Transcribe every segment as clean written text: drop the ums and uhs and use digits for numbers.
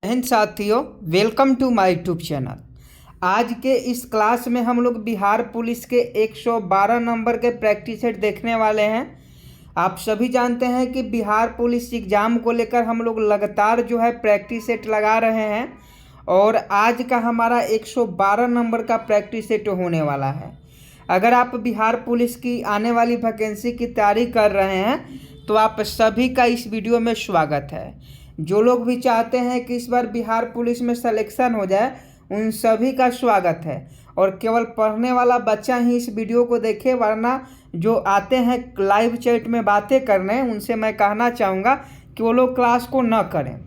हिंद साथियों, welcome to my YouTube channel. आज के इस क्लास में हम लोग बिहार पुलिस के 112 नंबर के प्रैक्टिस सेट देखने वाले हैं। आप सभी जानते हैं कि बिहार पुलिस एग्ज़ाम को लेकर हम लोग लगातार जो है प्रैक्टिस सेट लगा रहे हैं और आज का हमारा 112 नंबर का प्रैक्टिस सेट होने वाला है। अगर आप बिहार पुलिस की आने वाली वैकेंसी की तैयारी कर रहे हैं तो आप सभी का इस वीडियो में स्वागत है। जो लोग भी चाहते हैं कि इस बार बिहार पुलिस में सिलेक्शन हो जाए उन सभी का स्वागत है। और केवल पढ़ने वाला बच्चा ही इस वीडियो को देखे, वरना जो आते हैं लाइव चैट में बातें करने उनसे मैं कहना चाहूँगा कि वो लोग क्लास को न करें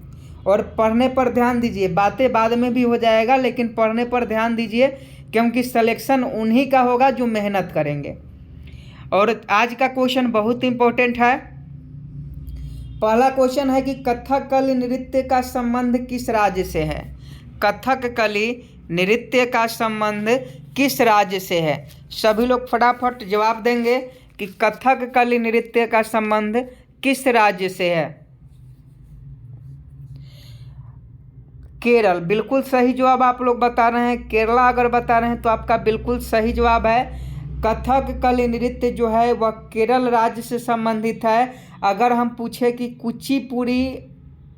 और पढ़ने पर ध्यान दीजिए। बातें बाद में भी हो जाएगा लेकिन पढ़ने पर ध्यान दीजिए, क्योंकि सिलेक्शन उन्हीं का होगा जो मेहनत करेंगे। और आज का क्वेश्चन बहुत इंपॉर्टेंट है। पहला क्वेश्चन है कि कथकली नृत्य का संबंध किस राज्य से है। कथकली नृत्य का संबंध किस राज्य से है। सभी लोग फटाफट जवाब देंगे कि कथकली नृत्य का संबंध किस राज्य से है। केरल, बिल्कुल सही जवाब आप लोग बता रहे हैं। केरला अगर बता रहे हैं तो आपका बिल्कुल सही जवाब है। कथकली नृत्य जो है वह केरल राज्य से संबंधित है। अगर हम पूछे कि कुचिपुड़ी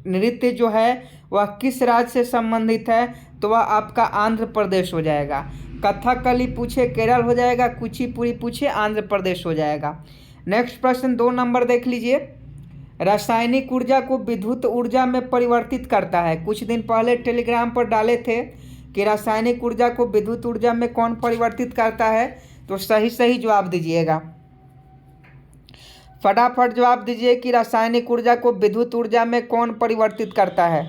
नृत्य जो है वह किस राज्य से संबंधित है तो वह आपका आंध्र प्रदेश हो जाएगा। कथकली पूछे केरल हो जाएगा, कुचिपुड़ी पूछे आंध्र प्रदेश हो जाएगा। नेक्स्ट प्रश्न 2 नंबर देख लीजिए। रासायनिक ऊर्जा को विद्युत ऊर्जा में परिवर्तित करता है। कुछ दिन पहले टेलीग्राम पर डाले थे कि रासायनिक ऊर्जा को विद्युत ऊर्जा में कौन परिवर्तित करता है, तो सही जवाब दीजिएगा। फटाफट जवाब दीजिए कि रासायनिक ऊर्जा को विद्युत ऊर्जा में कौन परिवर्तित करता है।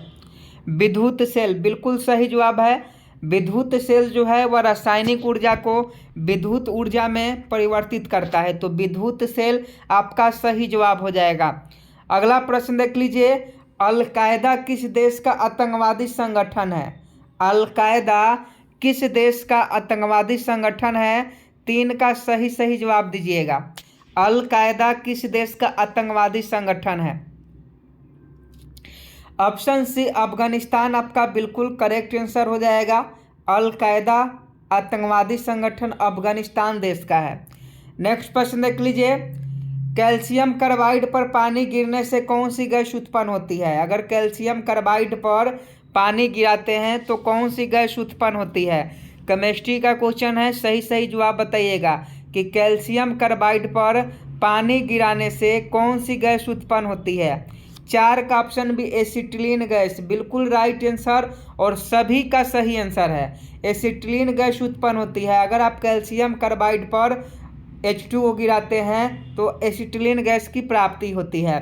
विद्युत सेल, बिल्कुल सही जवाब है। विद्युत सेल जो है वह रासायनिक ऊर्जा को विद्युत ऊर्जा में परिवर्तित करता है, तो विद्युत सेल आपका सही जवाब हो जाएगा। अगला प्रश्न देख लीजिए। अल-कायदा किस देश का आतंकवादी संगठन है। अल-कायदा किस देश का आतंकवादी संगठन है। 3 का सही जवाब दीजिएगा। अल-कायदा किस देश का आतंकवादी संगठन है। ऑप्शन सी अफगानिस्तान आपका बिल्कुल करेक्ट आंसर हो जाएगा। अल-कायदा आतंकवादी संगठन अफगानिस्तान देश का है। नेक्स्ट प्रश्न देख लीजिए। कैल्शियम कार्बाइड पर पानी गिरने से कौन सी गैस उत्पन्न होती है। अगर कैल्शियम कार्बाइड पर पानी गिराते हैं तो कौन सी गैस उत्पन्न होती है। केमिस्ट्री का क्वेश्चन है, सही जवाब बताइएगा कि कैल्शियम कार्बाइड पर पानी गिराने से कौन सी गैस उत्पन्न होती है। 4 का ऑप्शन भी एसिटिलीन गैस, बिल्कुल राइट आंसर और सभी का सही आंसर है। एसिटिलीन गैस उत्पन्न होती है। अगर आप कैल्शियम कार्बाइड पर H2O गिराते हैं तो एसिटिलीन गैस की प्राप्ति होती है।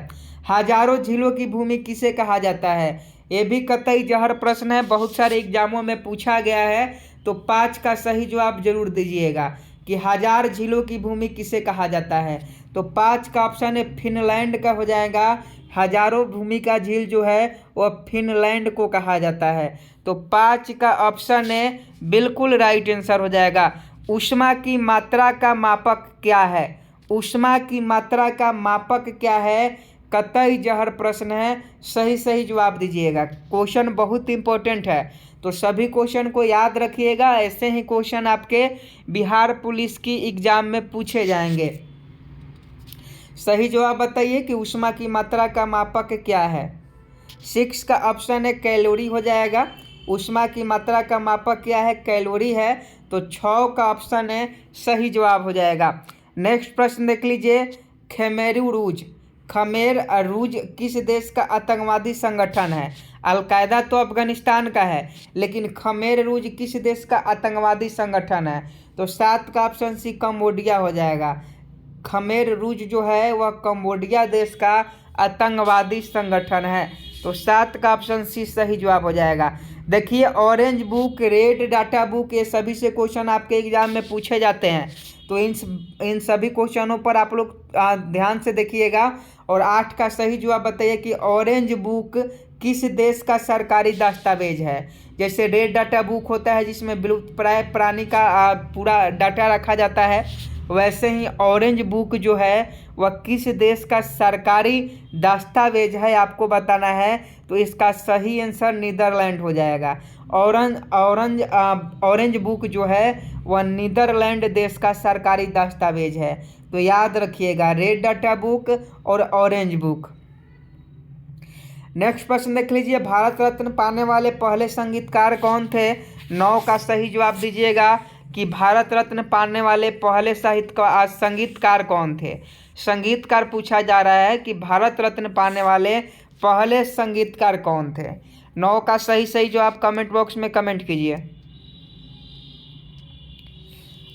हजारों झीलों की भूमि किसे कहा जाता है। ये भी कतई जहर प्रश्न है, बहुत सारे एग्जामों में पूछा गया है, तो 5 का सही जवाब जरूर दीजिएगा कि 1000 झीलों की भूमि किसे कहा जाता है। तो 5 का ऑप्शन है फिनलैंड का हो जाएगा। हजारों भूमि का झील जो है वह फिनलैंड को कहा जाता है, तो 5 का ऑप्शन है बिल्कुल राइट आंसर हो जाएगा। ऊष्मा की मात्रा का मापक क्या है। ऊष्मा की मात्रा का मापक क्या है, कतई जहर प्रश्न है, सही जवाब दीजिएगा। क्वेश्चन बहुत इंपॉर्टेंट है, तो सभी क्वेश्चन को याद रखिएगा। ऐसे ही क्वेश्चन आपके बिहार पुलिस की एग्जाम में पूछे जाएंगे। सही जवाब बताइए कि ऊष्मा की मात्रा का मापक क्या है। 6 का ऑप्शन है कैलोरी हो जाएगा। ऊष्मा की मात्रा का मापक क्या है, कैलोरी है, तो 6 का ऑप्शन है सही जवाब हो जाएगा। नेक्स्ट प्रश्न देख लीजिए। खमेर रूज किस देश का आतंकवादी संगठन है। अल-कायदा तो अफगानिस्तान का है, लेकिन खमेर रूज किस देश का आतंकवादी संगठन है, तो 7 का ऑप्शन सी कंबोडिया हो जाएगा। खमेर रूज जो है वह कंबोडिया देश का आतंकवादी संगठन है, तो 7 का ऑप्शन सी सही जवाब हो जाएगा। देखिए, orange book, red data book, ये सभी से क्वेश्चन आपके एग्जाम में पूछे जाते हैं, तो इन सभी क्वेश्चनों पर आप लोग ध्यान से देखिएगा। और 8 का सही जवाब बताइए कि ऑरेंज बुक किस देश का सरकारी दस्तावेज है। जैसे रेड डाटा बुक होता है जिसमें विलुप्तप्राय प्राणी का पूरा डाटा रखा जाता है, वैसे ही ऑरेंज बुक जो है वह किस देश का सरकारी दस्तावेज है आपको बताना है। तो इसका सही आंसर नीदरलैंड हो जाएगा। ऑरेंज बुक जो है वह नीदरलैंड देश का सरकारी दस्तावेज है। तो याद रखिएगा, रेड डाटा बुक और ऑरेंज बुक। नेक्स्ट प्रश्न देख लीजिए, भारत रत्न पाने वाले पहले संगीतकार कौन थे। 9 का सही जवाब दीजिएगा कि भारत रत्न पाने वाले पहले संगीतकार कौन थे। संगीतकार पूछा जा रहा है कि भारत रत्न पाने वाले पहले संगीतकार कौन थे। 9 का सही जवाब कमेंट बॉक्स में कमेंट कीजिए।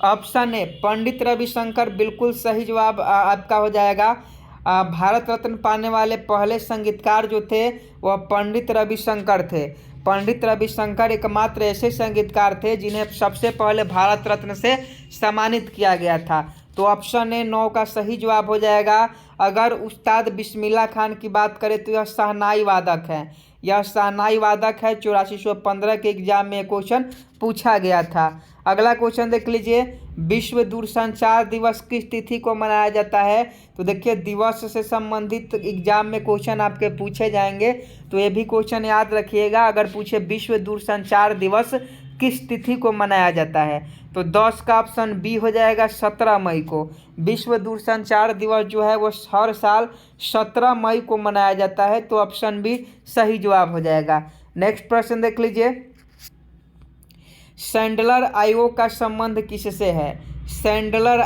ऑप्शन ए पंडित रविशंकर बिल्कुल सही जवाब आपका हो जाएगा। भारत रत्न पाने वाले पहले संगीतकार जो थे वह पंडित रविशंकर थे। पंडित रविशंकर एकमात्र ऐसे संगीतकार थे जिन्हें सबसे पहले भारत रत्न से सम्मानित किया गया था। तो ऑप्शन ए 9 का सही जवाब हो जाएगा। अगर उस्ताद बिस्मिल्लाह खान की बात करें तो यह शहनाई वादक है। यह शहनाई वादक है। 8415 के एग्जाम में क्वेश्चन पूछा गया था। अगला क्वेश्चन देख लीजिए, विश्व दूरसंचार दिवस किस तिथि को मनाया जाता है। तो देखिए, दिवस से संबंधित एग्जाम में क्वेश्चन आपके पूछे जाएंगे, तो ये भी क्वेश्चन याद रखिएगा। अगर पूछे विश्व दूरसंचार दिवस किस तिथि को मनाया जाता है, तो 10 का ऑप्शन बी हो जाएगा, 17 मई को। विश्व दूरसंचार दिवस जो है वो हर साल 17 मई को मनाया जाता है। तो ऑप्शन बी सही जवाब हो जाएगा। नेक्स्ट प्रश्न देख लीजिए, सैंडलर आयोग का संबंध किससे है। सैंडलर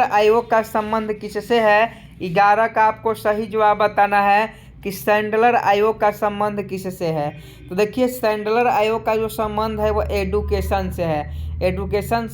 आयोग का संबंध किससे है। 11 का आपको सही जवाब बताना है कि सैंडलर आयोग का संबंध किससे है। तो देखिए, सैंडलर आयोग का जो संबंध है वो एडुकेशन से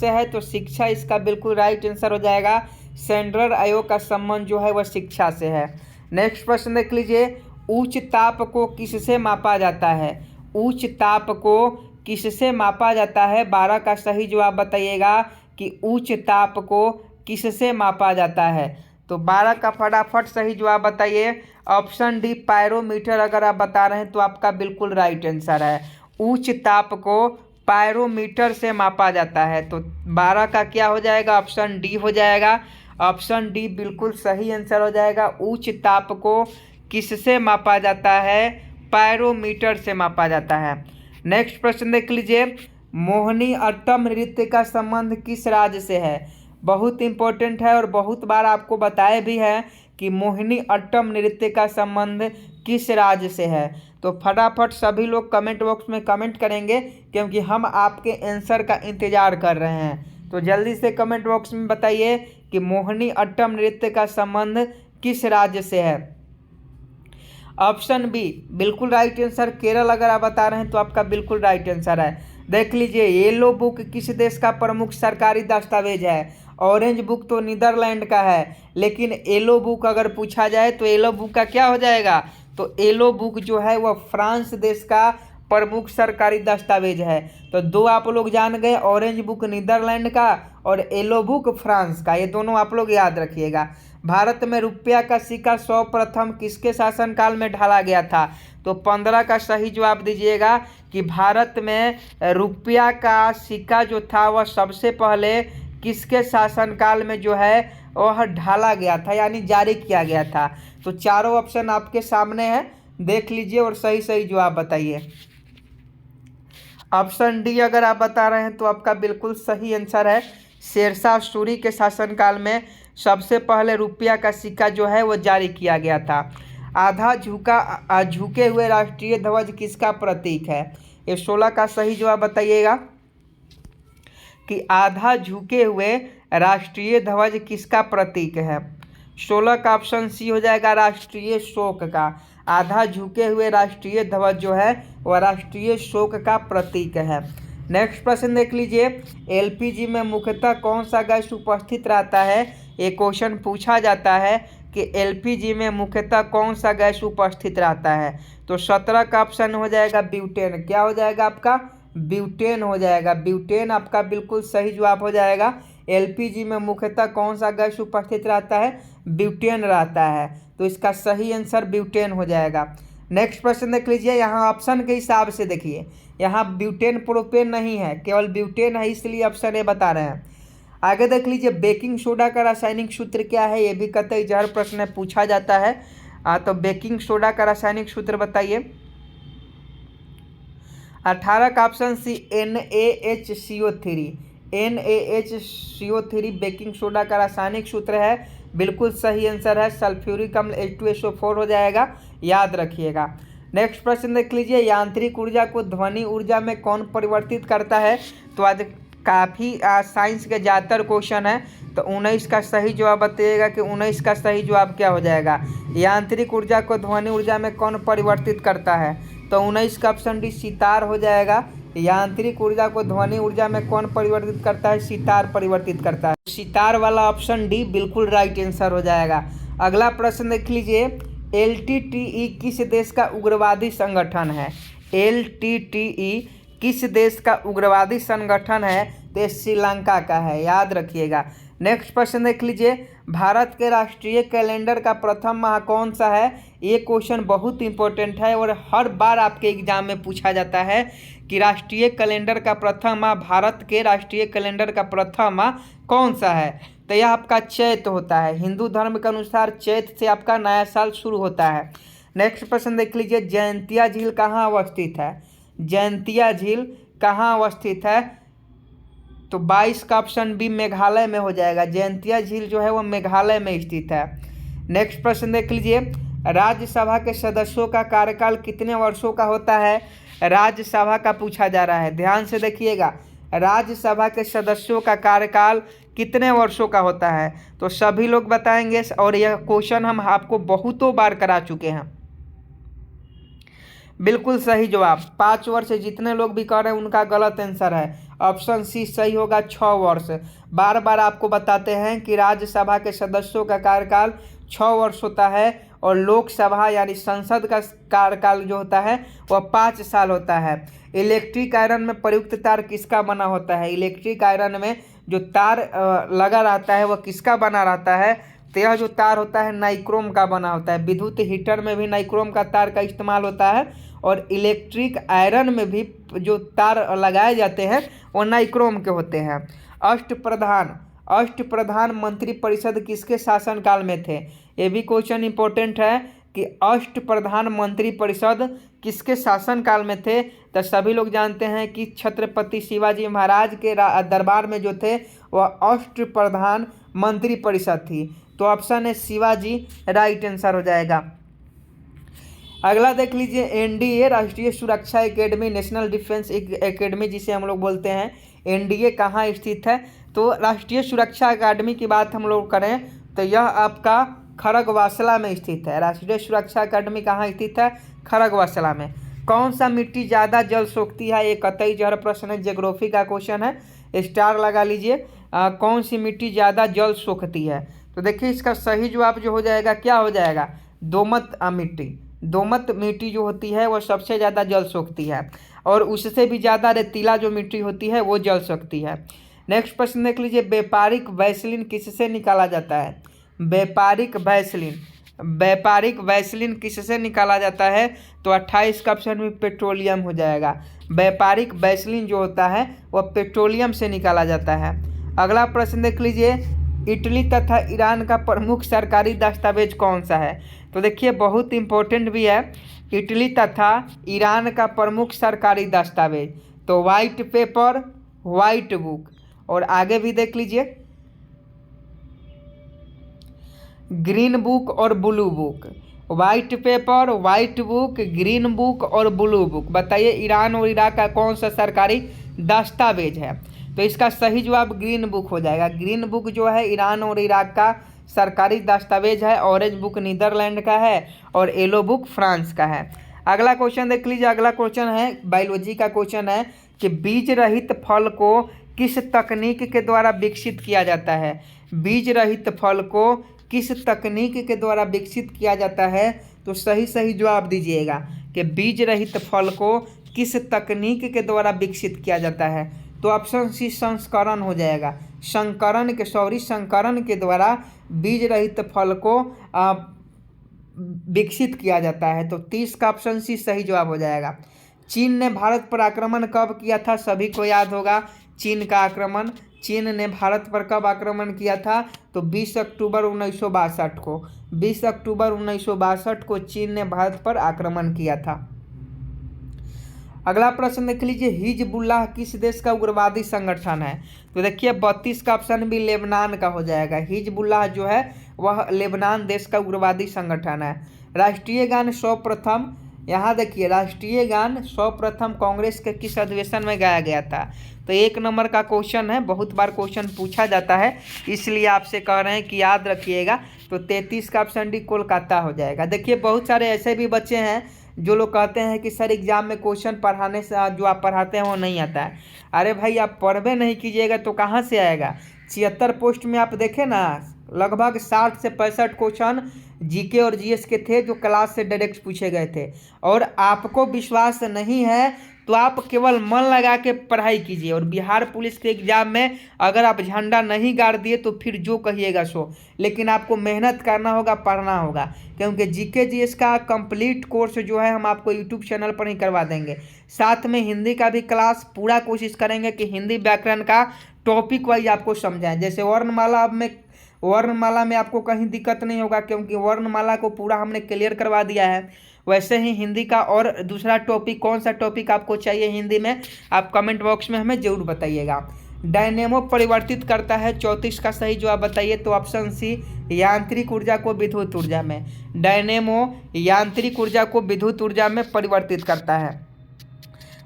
है। तो शिक्षा इसका बिल्कुल राइट आंसर हो जाएगा। सैंडलर आयोग का संबंध जो है वह शिक्षा से है। नेक्स्ट प्रश्न देख लीजिए, उच्च ताप को किससे मापा जाता है। उच्च ताप को किससे मापा जाता है। 12 का सही जवाब बताइएगा कि उच्च ताप को किससे मापा जाता है। तो 12 का फटाफट सही जवाब बताइए। ऑप्शन डी पायरोमीटर अगर आप बता रहे हैं तो आपका बिल्कुल राइट आंसर है। उच्च ताप को पायरोमीटर से मापा जाता है। तो 12 का क्या हो जाएगा, ऑप्शन डी हो जाएगा। ऑप्शन डी बिल्कुल सही आंसर हो जाएगा। उच्च ताप को किससे मापा जाता है, पायरोमीटर से मापा जाता है। नेक्स्ट प्रश्न देख लीजिए, मोहिनी अट्टम नृत्य का संबंध किस राज्य से है। बहुत इंपॉर्टेंट है और बहुत बार आपको बताया भी है कि मोहिनी अट्टम नृत्य का संबंध किस राज्य से है। तो फटाफट सभी लोग कमेंट बॉक्स में कमेंट करेंगे, क्योंकि हम आपके आंसर का इंतजार कर रहे हैं। तो जल्दी से कमेंट बॉक्स में बताइए कि मोहिनी अट्टम नृत्य का संबंध किस राज्य से है। ऑप्शन बी बिल्कुल राइट आंसर, केरल अगर आप बता रहे हैं तो आपका बिल्कुल राइट आंसर है। देख लीजिए, येलो बुक किस देश का प्रमुख सरकारी दस्तावेज है। ऑरेंज बुक तो नीदरलैंड का है, लेकिन येलो बुक अगर पूछा जाए तो येलो बुक का क्या हो जाएगा। तो येलो बुक जो है वह फ्रांस देश का प्रमुख सरकारी दस्तावेज है। तो 2 आप लोग जान गए, ऑरेंज बुक नीदरलैंड का और येलो बुक फ्रांस का। ये दोनों आप लोग याद रखिएगा। भारत में रुपया का सिक्का सर्वप्रथम किसके शासनकाल में ढाला गया था। तो 15 का सही जवाब दीजिएगा कि भारत में रुपया का सिक्का जो था वह सबसे पहले किसके शासनकाल में जो है वह ढाला गया था, यानी जारी किया गया था। तो चारों ऑप्शन आपके सामने हैं, देख लीजिए और सही जवाब बताइए। ऑप्शन डी अगर आप बता रहे हैं तो आपका बिल्कुल सही आंसर है। शेरशाह सूरी के शासनकाल में सबसे पहले रुपया का सिक्का जो है वो जारी किया गया था। आधा झुके हुए राष्ट्रीय ध्वज किसका प्रतीक है। ये 16 का सही जवाब बताइएगा कि आधा झुके हुए राष्ट्रीय ध्वज किसका प्रतीक है। 16 का ऑप्शन सी हो जाएगा, राष्ट्रीय शोक का। आधा झुके हुए राष्ट्रीय ध्वज जो है वह राष्ट्रीय शोक का प्रतीक है। नेक्स्ट प्रश्न देख लीजिए, एलपीजी में मुख्यतः कौन सा गैस उपस्थित रहता है। ये क्वेश्चन पूछा जाता है कि एलपीजी में मुख्यतः कौन सा गैस उपस्थित रहता है। तो 17 का ऑप्शन हो जाएगा ब्यूटेन। क्या हो जाएगा आपका, ब्यूटेन हो जाएगा। ब्यूटेन आपका बिल्कुल सही जवाब हो जाएगा। एलपीजी में मुख्यतः कौन सा गैस उपस्थित रहता है, ब्यूटेन रहता है। तो इसका सही आंसर ब्यूटेन हो जाएगा। नेक्स्ट प्रश्न देख लीजिए, यहाँ ऑप्शन के हिसाब से देखिए, यहाँ ब्यूटेन प्रोपेन नहीं है, केवल ब्यूटेन है, इसलिए ऑप्शन ए बता रहे हैं। आगे देख लीजिए, बेकिंग सोडा का रासायनिक सूत्र क्या है, ये भी कतई जहर प्रश्न में पूछा जाता है। तो बेकिंग सोडा का रासायनिक सूत्र बताइए। 18 का option C NaHCO3। NaHCO3 baking soda का रासायनिक सूत्र है, बिल्कुल सही आंसर है। सल्फ्यूरिक अम्ल H2SO4 हो जाएगा, याद रखिएगा। नेक्स्ट प्रश्न देख लीजिए, यांत्रिक ऊर्जा को ध्वनि ऊर्जा में कौन परिवर्तित करता है। तो आज काफ़ी साइंस के ज़्यादातर क्वेश्चन है, तो 19 का सही जवाब बताइएगा कि 19 का सही जवाब क्या हो जाएगा। यांत्रिक ऊर्जा को ध्वनि ऊर्जा में कौन परिवर्तित करता है, तो 19 का ऑप्शन डी सितार हो जाएगा। यांत्रिक ऊर्जा को ध्वनि ऊर्जा में कौन परिवर्तित करता है, सितार परिवर्तित करता है। सितार वाला ऑप्शन डी बिल्कुल राइट आंसर हो जाएगा। अगला प्रश्न देख लीजिए, LTTE किस देश का उग्रवादी संगठन है। LTTE किस देश का उग्रवादी संगठन है, तो श्रीलंका का है, याद रखिएगा। नेक्स्ट प्रश्न देख लीजिए, भारत के राष्ट्रीय कैलेंडर का प्रथम माह कौन सा है। ये क्वेश्चन बहुत इंपॉर्टेंट है और हर बार आपके एग्जाम में पूछा जाता है कि राष्ट्रीय कैलेंडर का प्रथम माह, भारत के राष्ट्रीय कैलेंडर का प्रथम माह कौन सा है। तो यह आपका चैत होता है। हिंदू धर्म के अनुसार चैत से आपका नया साल शुरू होता है। नेक्स्ट प्रश्न देख लीजिए, जयंतिया झील कहाँ अवस्थित है। जयंतिया झील कहाँ अवस्थित है, तो 22 का ऑप्शन बी मेघालय में हो जाएगा। जयंतिया झील जो है वो मेघालय में स्थित है। नेक्स्ट प्रश्न देख लीजिए, राज्यसभा के सदस्यों का कार्यकाल कितने वर्षों का होता है। राज्यसभा का पूछा जा रहा है, ध्यान से देखिएगा। राज्यसभा के सदस्यों का कार्यकाल कितने वर्षों का होता है, तो सभी लोग बताएंगे और यह क्वेश्चन हम आपको बहुतों बार करा चुके हैं। बिल्कुल सही जवाब 5 वर्ष। जितने लोग भी कर रहे हैं उनका गलत आंसर है, ऑप्शन सी सही होगा 6 वर्ष। बार बार आपको बताते हैं कि राज्यसभा के सदस्यों का कार्यकाल 6 वर्ष होता है और लोकसभा यानी संसद का कार्यकाल जो होता है वह 5 साल होता है। इलेक्ट्रिक आयरन में प्रयुक्त तार किसका बना होता है। इलेक्ट्रिक आयरन में जो तार लगा रहता है वह किसका बना रहता है, तो यह जो तार होता है नाइक्रोम का बना होता है। विद्युत हीटर में भी नाइक्रोम का तार का इस्तेमाल होता है और इलेक्ट्रिक आयरन में भी जो तार लगाए जाते हैं वो नाइक्रोम के होते हैं। अष्टप्रधान मंत्रिपरिषद किसके शासनकाल में थे। ये भी क्वेश्चन इंपॉर्टेंट है कि अष्टप्रधान मंत्रिपरिषद किसके शासनकाल में थे, तो सभी लोग जानते हैं कि छत्रपति शिवाजी महाराज के दरबार में जो थे वह अष्टप्रधान मंत्रिपरिषद थी। तो ऑप्शन है शिवाजी राइट आंसर हो जाएगा। अगला देख लीजिए, एनडीए राष्ट्रीय सुरक्षा एकेडमी, नेशनल डिफेंस एकेडमी जिसे हम लोग बोलते हैं, एनडीए कहाँ स्थित है। तो राष्ट्रीय सुरक्षा अकादमी की बात हम लोग करें तो यह आपका खड़गवासला में स्थित है। राष्ट्रीय सुरक्षा अकादमी कहाँ स्थित है, खड़गवासला में। कौन सा मिट्टी ज़्यादा जल सोखती है, ये कतई जहर प्रश्न है, ज्योग्राफी का क्वेश्चन है, स्टार लगा लीजिए। कौन सी मिट्टी ज़्यादा जल सोखती है, तो देखिए इसका सही जवाब जो हो जाएगा क्या हो जाएगा, दोमट मिट्टी। दोमट मिट्टी जो होती है वह सबसे ज़्यादा जल सोखती है और उससे भी ज़्यादा रेतीला जो मिट्टी होती है वो जल सकती है। नेक्स्ट प्रश्न देख लीजिए, व्यापारिक वैसलीन किससे निकाला जाता है। व्यापारिक वैसलीन किससे निकाला जाता है, तो 28 का ऑप्शन में पेट्रोलियम हो जाएगा। व्यापारिक वैसलीन जो होता है वह पेट्रोलियम से निकाला जाता है। अगला प्रश्न देख लीजिए, इटली तथा ईरान का प्रमुख सरकारी दस्तावेज कौन सा है। तो देखिए बहुत इंपॉर्टेंट भी है, इटली तथा ईरान का प्रमुख सरकारी दस्तावेज, तो वाइट पेपर, वाइट बुक, और आगे भी देख लीजिए ग्रीन बुक और blue book. White paper, white book, green book और ब्लू बुक। बताइए ईरान और इराक का कौन सा सरकारी दस्तावेज है, तो इसका सही जवाब ग्रीन बुक हो जाएगा। ग्रीन बुक जो है ईरान और इराक का सरकारी दस्तावेज है, ऑरेंज बुक नीदरलैंड का है और येलो बुक फ्रांस का है। अगला क्वेश्चन देख लीजिए, अगला क्वेश्चन है बायोलॉजी का क्वेश्चन है कि बीज रहित फल को किस तकनीक के द्वारा विकसित किया जाता है। बीज रहित फल को किस तकनीक के द्वारा विकसित किया जाता है, तो सही जवाब दीजिएगा कि बीज रहित फल को किस तकनीक के द्वारा विकसित किया जाता है, तो ऑप्शन सी संस्करण हो जाएगा। संकरण के द्वारा बीज रहित फल को विकसित किया जाता है, तो 30 का ऑप्शन सी सही जवाब हो जाएगा। चीन ने भारत पर आक्रमण कब किया था, सभी को याद होगा। चीन का आक्रमण चीन ने भारत पर कब आक्रमण किया था? तो 20 अक्टूबर 1962 को। 20 अक्टूबर 1962 को चीन ने भारत पर आक्रमण किया था। अगला प्रश्न देख लीजिए, हिजबुल्लाह किस देश का उग्रवादी संगठन है? तो देखिए 32 का ऑप्शन भी लेबनान का हो जाएगा। हिजबुल्लाह जो है वह लेबनान देश का उग्रवादी संगठन है। राष्ट्रीय गान सर्वप्रथम, यहाँ देखिए राष्ट्रीय गान सर्वप्रथम कांग्रेस के किस अधिवेशन में गाया गया था? तो 1 नंबर का क्वेश्चन है, बहुत बार क्वेश्चन पूछा जाता है, इसलिए आपसे कह रहे हैं कि याद रखिएगा। तो 33 का ऑप्शन डी कोलकाता हो जाएगा। देखिए बहुत सारे ऐसे भी बच्चे हैं जो लोग कहते हैं कि सर एग्जाम में क्वेश्चन पढ़ाने से जो आप पढ़ाते हैं वो नहीं आता है। अरे भाई आप पढ़वे नहीं कीजिएगा तो कहाँ से आएगा? 76 पोस्ट में आप देखें ना, लगभग 60 से 65 क्वेश्चन जीके और जीएस के थे जो क्लास से डायरेक्ट पूछे गए थे। और आपको विश्वास नहीं है तो आप केवल मन लगा के पढ़ाई कीजिए। और बिहार पुलिस के एग्जाम में अगर आप झंडा नहीं गाड़ दिए तो फिर जो कहिएगा सो, लेकिन आपको मेहनत करना होगा, पढ़ना होगा, क्योंकि जीके जीएस का कंप्लीट कोर्स जो है हम आपको यूट्यूब चैनल पर ही करवा देंगे। साथ में हिंदी का भी क्लास पूरा कोशिश करेंगे कि हिंदी व्याकरण का टॉपिक वाइज आपको समझाएं। जैसे वर्णमाला में आपको कहीं दिक्कत नहीं होगा क्योंकि वर्णमाला को पूरा हमने क्लियर करवा दिया है। वैसे ही हिंदी का और दूसरा टॉपिक, कौन सा टॉपिक आपको चाहिए हिंदी में, आप कमेंट बॉक्स में हमें जरूर बताइएगा। डायनेमो परिवर्तित करता है 34 का सही जवाब बताइए। तो ऑप्शन सी, यांत्रिक ऊर्जा को विद्युत ऊर्जा में। डायनेमो यांत्रिक ऊर्जा को विद्युत ऊर्जा में परिवर्तित करता है।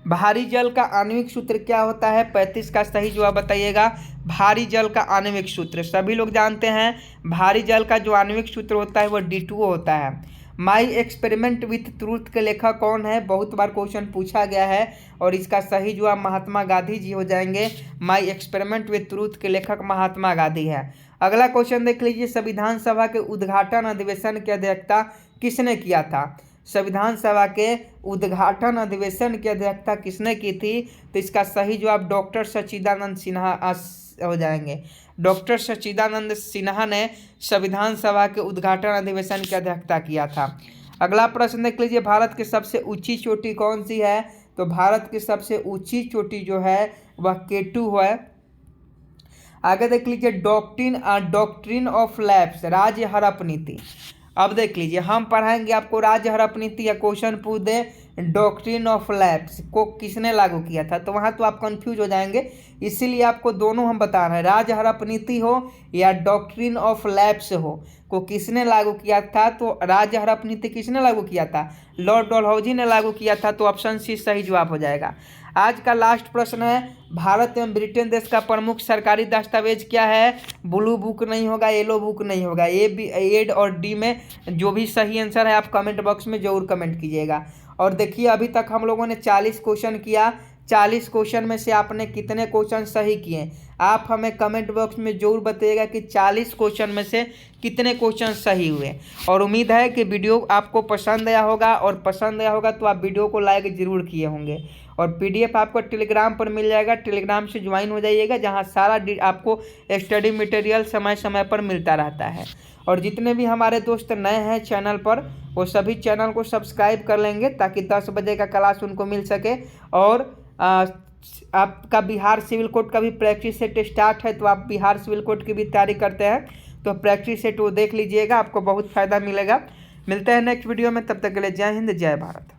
भारी जल का आणविक सूत्र क्या होता है? 35 का सही जवाब बताइएगा। भारी जल का आणविक सूत्र सभी लोग जानते हैं, भारी जल का जो आणविक सूत्र होता है वो D2O होता है। माई एक्सपेरिमेंट विथ ट्रूथ के लेखक कौन है? बहुत बार क्वेश्चन पूछा गया है और इसका सही जवाब महात्मा गांधी जी हो जाएंगे। माई एक्सपेरिमेंट विथ ट्रूथ के लेखक महात्मा गांधी है। अगला क्वेश्चन देख लीजिए, संविधान सभा के उद्घाटन अधिवेशन की अध्यक्षता किसने किया था? संविधान सभा के उद्घाटन अधिवेशन की अध्यक्षता किसने की थी? तो इसका सही जवाब डॉक्टर सच्चिदानंद सिन्हा हो जाएंगे। डॉक्टर सच्चिदानंद सिन्हा ने संविधान सभा के उद्घाटन अधिवेशन की अध्यक्षता किया था। अगला प्रश्न देख लीजिए, भारत की सबसे ऊंची चोटी कौन सी है? तो भारत की सबसे ऊंची चोटी जो है वह केटू है। आगे देख लीजिए, डॉक्ट्रिन ऑफ लैप्स, राज्य हड़प नीति। अब देख लीजिए हम पढ़ाएंगे आपको राज्य हड़प नीति या क्वेश्चन पूछ दे डॉक्ट्रिन ऑफ लैप्स को किसने लागू किया था, तो वहाँ तो आप कंफ्यूज हो जाएंगे, इसीलिए आपको दोनों हम बता रहे हैं, राज्य हड़प नीति हो या डॉक्ट्रिन ऑफ लैप्स हो को किसने लागू किया था। तो राज्य हड़प नीति किसने लागू किया था? लॉर्ड डलहौजी ने लागू किया था। तो ऑप्शन सी सही जवाब हो जाएगा। आज का लास्ट प्रश्न है, भारत एवं ब्रिटेन देश का प्रमुख सरकारी दस्तावेज क्या है? ब्लू बुक नहीं होगा, येलो बुक नहीं होगा। ए और डी में जो भी सही आंसर है आप कमेंट बॉक्स में जरूर कमेंट कीजिएगा। और देखिए अभी तक हम लोगों ने 40 क्वेश्चन किया, 40 क्वेश्चन में से आपने कितने क्वेश्चन सही किए? आप हमें कमेंट बॉक्स में जरूर बताइएगा कि 40 क्वेश्चन में से कितने क्वेश्चन सही हुए। और उम्मीद है कि वीडियो आपको पसंद आया होगा, और पसंद आया होगा तो आप वीडियो को लाइक जरूर किए होंगे। और PDF आपको टेलीग्राम पर मिल जाएगा, टेलीग्राम से ज्वाइन हो जाइएगा, जहां सारा आपको स्टडी मटेरियल समय समय पर मिलता रहता है। और जितने भी हमारे दोस्त नए हैं चैनल पर वो सभी चैनल को सब्सक्राइब कर लेंगे ताकि 10 बजे का क्लास उनको मिल सके। और आपका बिहार सिविल कोड का भी प्रैक्टिस सेट स्टार्ट है, तो आप बिहार सिविल कोड की भी तैयारी करते हैं तो प्रैक्टिस सेट वो देख लीजिएगा, आपको बहुत फ़ायदा मिलेगा। मिलते हैं नेक्स्ट वीडियो में, तब तक के लिए जय हिंद जय भारत।